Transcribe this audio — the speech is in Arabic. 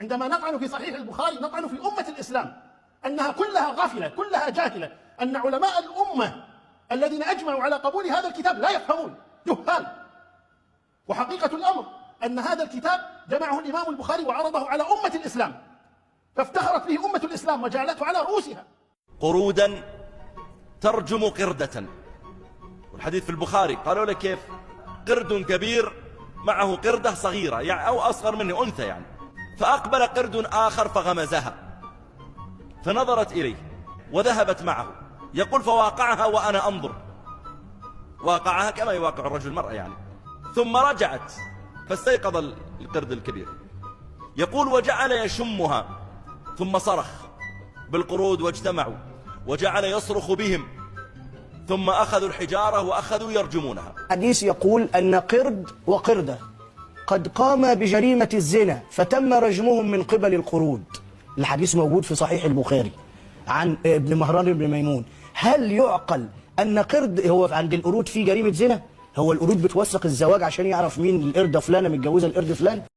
عندما نطعن في صحيح البخاري نطعن في أمة الإسلام أنها كلها غافلة، كلها جاهلة، أن علماء الأمة الذين أجمعوا على قبول هذا الكتاب لا يفهمون، جهال. وحقيقة الأمر أن هذا الكتاب جمعه الإمام البخاري وعرضه على أمة الإسلام، فافتخرت به أمة الإسلام وجعلته على رؤوسها. قرودا ترجم قردة، والحديث في البخاري قالوا له كيف؟ قرد كبير معه قردة صغيرة يعني أو أصغر منه، أنثى يعني، فأقبل قرد آخر فغمزها، فنظرت إليه وذهبت معه، يقول فواقعها وأنا أنظر، واقعها كما يواقع الرجل المرأة يعني، ثم رجعت فاستيقظ القرد الكبير، يقول وجعل يشمها، ثم صرخ بالقرود واجتمعوا وجعل يصرخ بهم، ثم أخذوا الحجارة وأخذوا يرجمونها. الحديث يقول أن قرد وقردة قد قام بجريمة الزنا فتم رجمهم من قبل القرود. الحديث موجود في صحيح البخاري عن ابن مهران بن ميمون. هل يعقل أن قرد هو عند القرود في جريمة زنا؟ هو القرود بتوثق الزواج عشان يعرف مين القردة فلانة متجوزة القرد فلان؟